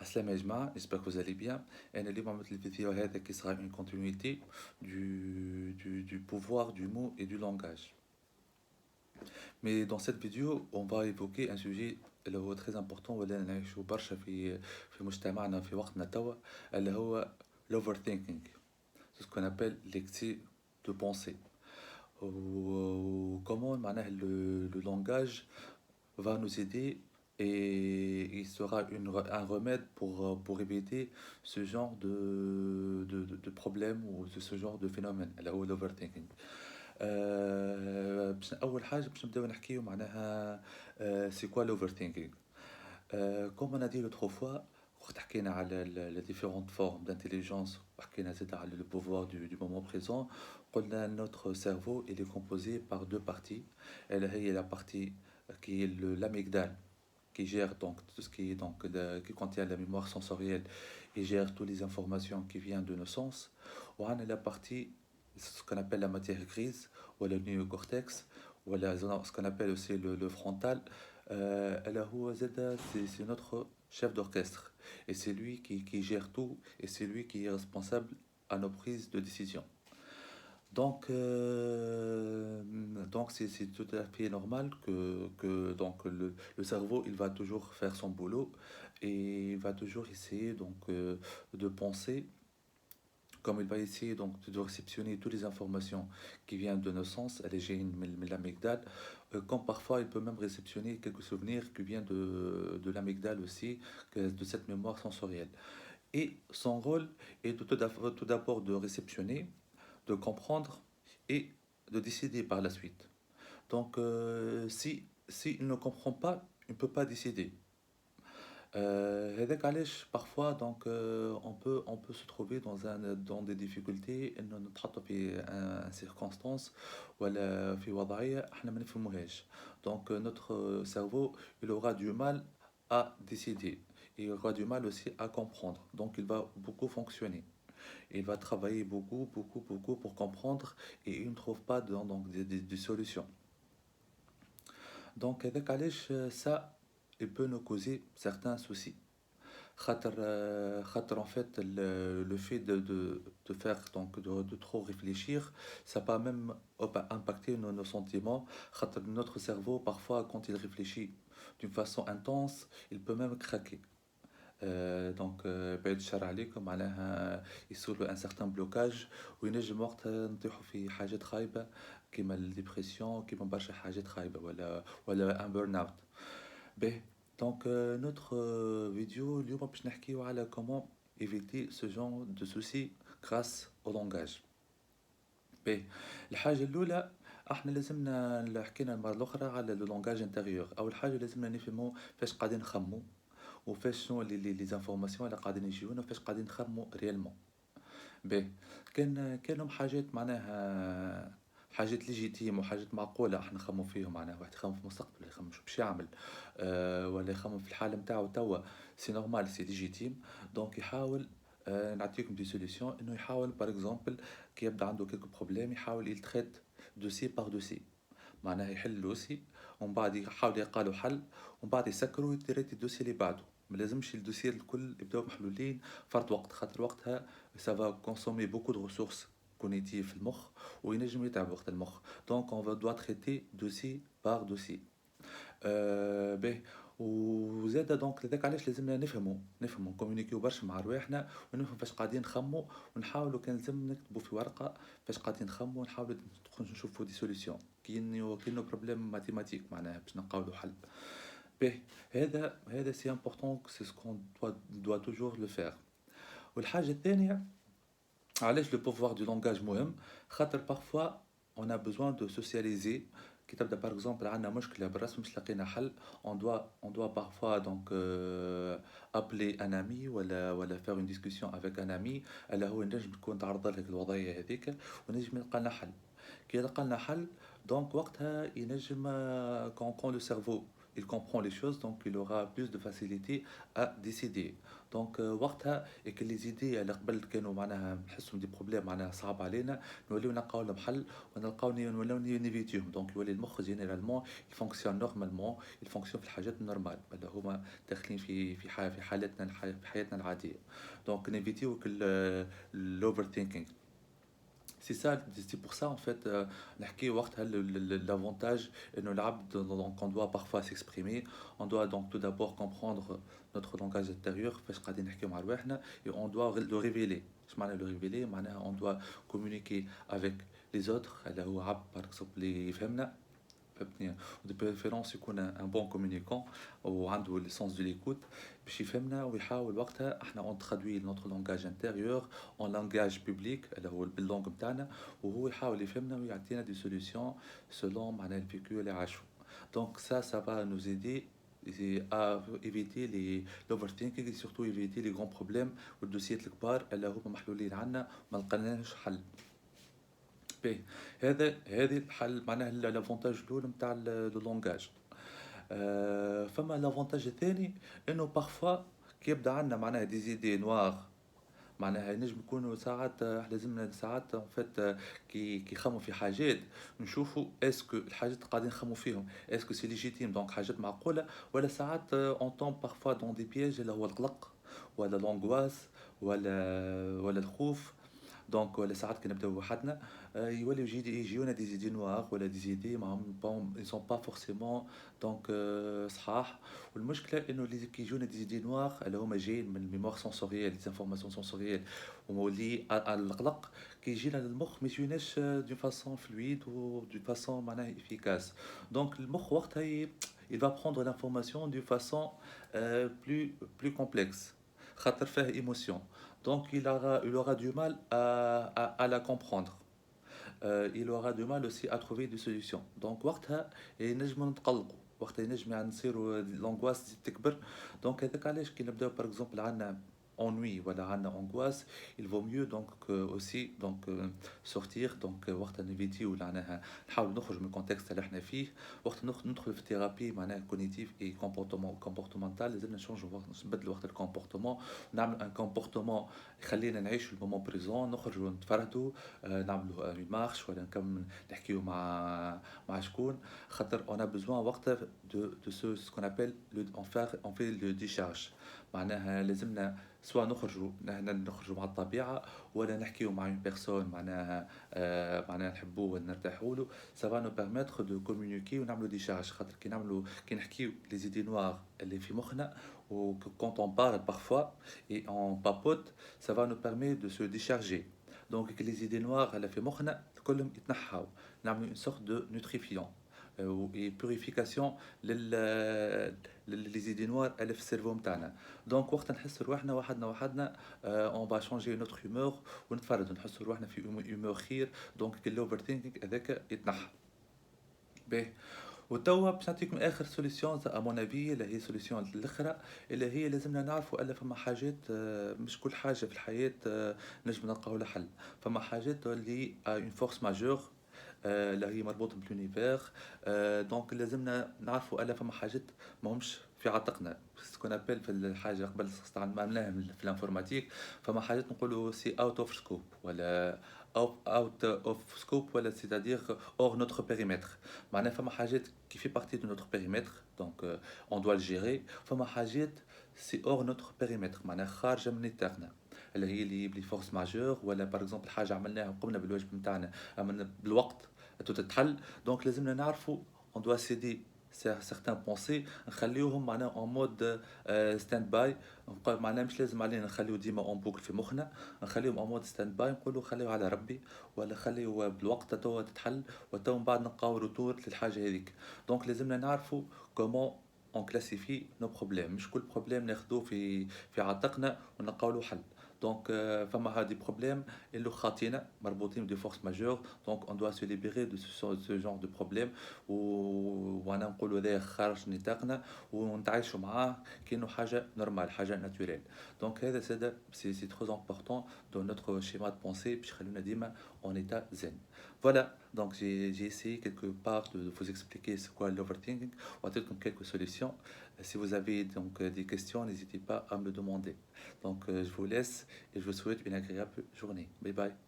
Assalam ya Jama'a, j'espère que vous allez bien. Et on va mettre le vidéo qui sera une continuité du pouvoir du mot et du langage. Mais dans cette vidéo, on va évoquer un sujet اللي هو très important ولا نعيشو برشا في مجتمعنا في وقتنا توا اللي هو l'overthinking. C'est ce qu'on appelle l'excès de pensée. Ou comment معناه le langage va nous aider et il sera un remède pour éviter ce genre de problème ou de ce genre de phénomène اللي هو l'overthinking. أول حاجة باش نبداو نحكيو معناها c'est quoi l'overthinking. Comme on a dit l'autre fois وقت حكينا على les différentes formes d'intelligence وحكينا زاد على le pouvoir du moment présent قلنا notre cerveau il est composé par deux parties. Elle هي la partie qui est l'amygdale qui gère donc tout ce qui est donc qui contient la mémoire sensorielle et gère toutes les informations qui viennent de nos sens. On a la partie ce qu'on appelle la matière grise ou le néocortex ou ce qu'on appelle aussi le frontal. C'est notre chef d'orchestre et c'est lui qui gère tout et c'est lui qui est responsable à nos prises de décision. Donc c'est tout à fait normal que donc le cerveau il va toujours faire son boulot et il va toujours essayer donc de penser comme il va essayer donc de réceptionner toutes les informations qui viennent de nos sens, elle est gêne l'amygdale, comme parfois il peut même réceptionner quelques souvenirs qui viennent de l'amygdale aussi, de cette mémoire sensorielle. Et son rôle est tout d'abord de réceptionner, de comprendre et de décider par la suite. Donc, si il ne comprend pas, il ne peut pas décider. هذاك علاش parfois donc on peut se trouver dans des difficultés إنه نتحط في un circonstance ولا في وضعية احنا ما نفهموهاش. Donc notre cerveau il aura du mal à décider. Il aura du mal aussi à comprendre. Donc il va beaucoup fonctionner. Il va travailler beaucoup pour comprendre et il ne trouve pas donc des solutions. Donc هذاك علاش ça il peut nous causer certains soucis. En fait le fait de faire donc de trop réfléchir ça peut même impacter nos sentiments. Notre cerveau parfois quand il réfléchit d'une façon intense il peut même craquer. Donc بعيد الشر عليكم معناها يصير un certain blocage وينجم وقتها نطيحوا في حاجات خايبة كيما الديبرسيون كيما برشا حاجات خايبة ولا un burn out. باهي donc notre vidéo اليوم باش نحكيو على comment éviter ce genre de soucis grâce au langage. باهي الحاجة الأولى احنا لازمنا حكينا المرة الأخرى على لو لونجاج انتيريور. أول حاجة لازمنا نفهمو فاش قاعدين نخمو وفاش شنو لي زانفورماسيون اللي قاعدين يجيونا وفاش قاعدين نخمو ريالمون. باهي كانوا حاجات معناها حاجات ليجيتيم وحاجات معقولة احنا نخمو فيهم معناها واحد يخمم في المستقبل يخمم شو باش يعمل ولا يخمم في الحالة نتاعو توا سي نورمال سي ليجيتيم. دونك يحاول نعطيكم دي سوليسيون انه يحاول باغ اكزومبل كي يبدا عنده كيلكو بروبليم يحاول يلتريت دوسي باغ دوسي معناها يحل الدوسي ومن بعد يحاول يلقى له حل ومن بعد يسكروا ويتريت الدوسي اللي بعده. ما لازمش الدوسير الكل يبداو محلولين فرد وقت خاطر وقتها سافا كونسومي بوكو دو ريسورس كوغنيتيف في المخ وينجم يتعب وقت المخ. دونك اون دوا تريتي دوسي بار دوسي. باهي وزاده دونك لذاك علاش لازمنا نفهمو نكومونيكيو برشا مع رواحنا ونفهم فاش قاعدين نخمو ونحاولوا كان لازم نكتبوا في ورقه فاش قاعدين نخمو ونحاولوا نشوفوا دي سوليسيون كاينو بروبليم ماتيماتيك معناها باش نلقاو له حل. باهي هذا سي امبورطون سي سكون doit toujours le faire. والحاجه الثانيه علاش لو بوفوار دو لونغاج مهم خاطر parfois on a besoin de socialiser. كي تبدا باغ اكزومبل عندنا مشكله بالرسم مش لقينا حل on doit parfois donc appeler un ami ولا faire une discussion avec un ami اللي هو نجم تكون تعرض لك الوضعيه هذيك ونجم يلقى لنا حل. كي لقى لنا حل دونك وقتها ينجم quand le cerveau il comprend les choses, donc il aura plus de facilité à décider. دونك وقتها كي لي زيدي اللي قبل كانوا معناها نحسهم دي بروبليم معناها صعب علينا، نوليو نلقاو لهم حل ونلقاو نوليو نيفيتيهم. دونك يولي المخ جينيرالمون يفونكسيون نورمالمون، يفونكسيون في الحاجات النورمال اللي هما داخلين في حالتنا في حياتنا العاديه. دونك نيفيتيو الاوفر ثينكينغ. C'est pour ça en fait, نحكي وقتها l'avantage انه العبد donc on doit parfois s'exprimer, on doit donc tout d'abord comprendre notre langage intérieur فاش قاعدين نحكيو مع رواحنا et on doit le révéler. ايش معنى le révéler؟ معناها on doit communiquer avec les autres اللي هو عبد par exemple اللي يفهمنا فهمتني، ودي بريفيرونس يكون ان بون كومينيكون وعنده ليسونس دو ليكوت باش يفهمنا ويحاول وقتها احنا اون ترادوي نوتر لونغاج انتيريور اون لانغاج بوبليك اللي هو باللونغ بتاعنا، وهو يحاول يفهمنا ويعطينا دي سوليوشن سولون معناها الفيكو اللي عاشو. دونك ça va nous aider à éviter l'overthinking et surtout éviter les grands problèmes والدوسيات الكبار اللي هما محلولين عنا ما لقيناش حل. باهي هذه الحل معناها لافونتاج الاول نتاع لو لونغاج. فما لافونتاج الثاني انه بارفوا كي يبدا عندنا معناها دي زيدي نوار، معناها ينجم يكونوا ساعات لازمنا ساعات ان فيت كي يخموا في حاجات نشوفوا اسكو الحاجات اللي قاعدين نخموا فيهم اسكو سي ليجيتيم دونك حاجات معقوله، ولا ساعات اون طون بارفوا دون دي بياج اللي هو القلق ولا لونغواس ولا الخوف. دونك ولا ساعات كي نبداو وحدنا يوليو يجيونا دي زيدي نوار ولا دي زيدي معهم بون ils sont pas forcément دونك صحاح. والمشكله انه اللي كي يجونا دي زيدي نوار اللي هما جايين من الميموار سونسوريال لي انفورماسيون سونسوريال ومولي القلق كي يجينا للمخ ما يجيناش دون فاسون فلويد و دون فاسون معناها افيكاس. دونك المخ وقتها il va prendre l'information d'une façon plus complexe خاطر فيه émotion. Donc il aura du mal à la comprendre. Il aura du mal aussi à trouver des solutions. Donc وقتها ينجم نتقلقوا، وقتها ينجم يعني نصيروا l'angoisse تزيد تكبر. Donc هذاك علاش كي نبداو par exemple عندنا ennui ولا عندنا angoisse il vaut mieux donc aussi donc sortir donc وقت نيفيتي ولا معناها نحاول نخرج من الكونتكست اللي احنا فيه. وقت ندخل في ثيرابي معناها كوغنيتيف اي كومبورتمونتال لازم نشونجو نبدلوا وقت الكومبورتمون، نعمل ان كومبورتمون يخلينا نعيشوا المومون بريزون، نخرجوا نتفرهدوا نعملوا اون مارش ولا نكمل نحكيو مع شكون، خاطر اون ا بوزوان وقتها دو سو سكون ابل اون في لو ديشارج. معناها لازمنا سواء نخرجوا مع الطبيعه ولا نحكيو مع اون بيرسون معناها معناها نحبوه ولا نرتاحوا له. سا فا نو بيرميتر دو كومونيكي ونعملوا دي شارج، خاطر كي نحكيو لي زيدي نوار اللي في مخنا و quand on parle parfois et on papote ça va nous permettre de se décharger. Donc les idées noires اللي في مخنا كلهم يتنحاو، نعملوا une sorte de nutrifiant et purification لي زيدي نوار اللي في السيرفو نتاعنا. دونك وقت نحس روحنا وحدنا اون با شونجي نوتر هيومور ونتفرد نحس روحنا في هيومور خير. دونك الاوفر ثينكينغ هذاك يتنحى. باهي وتوا باش نعطيكم اخر سوليسيون ا مون افي اللي هي سوليسيون الاخرى اللي هي لازمنا نعرفوا الا فما حاجات مش كل حاجه في الحياه نجم نلقاو لها حل. فما حاجات اللي اون فورس ماجور اللي هي مربوطه بالونيفير. دونك لازمنا نعرفوا الا فما حاجات ماهمش في عاتقنا سكون ابل في الحاجه قبل استعملناها في الانفورماتيك. فما حاجات نقولوا سي اوت اوف سكوب ولا out of scope ولا c'est-à-dire hors notre périmètre. معناها فما حاجات qui fait partie de notre périmètre donc on doit le gérer. فما حاجات c'est hors notre périmètre معناها خارجه من نطاقنا اللي هي اللي فورس ماجور ولا باغ اكزومبل حاجه عملناها وقمنا بالواجب نتاعنا اما بالوقت تتحل. دونك لازمنا نعرفوا on doit céder certains pensées نخليوهم معناها en mode stand by. معناها مش لازم علينا نخليو ديما اون بوكل في مخنا، نخليهم en mode stand by نقولوا خليو على ربي ولا خليو بالوقت توا تتحل وتوا من بعد نلقاو روتور للحاجه هذيك. دونك لازمنا نعرفوا كومون on classifie nos problèmes، مش كل بروبليم ناخذوه في عاتقنا ونلقاو له حل. دونك فما هادي بروبليم اللي خاطينا مربوطين دي فورس ماجور. دونك on doit se libérer de ce genre de problème وانا نقولوا هذا خارج نطاقنا ونتعايشوا معاه كأنه حاجه نورمال حاجه ناتوريل. دونك هذا سي تري امبورطون دو نوتر شيما دو بونسي باش يخلونا ديما اون ايتا زين. Voilà, donc j'ai essayé quelque part de vous expliquer ce qu'est l'overthinking, ou peut-être comme quelques solutions. Si vous avez donc des questions, n'hésitez pas à me le demander. Donc je vous laisse et je vous souhaite une agréable journée. Bye bye.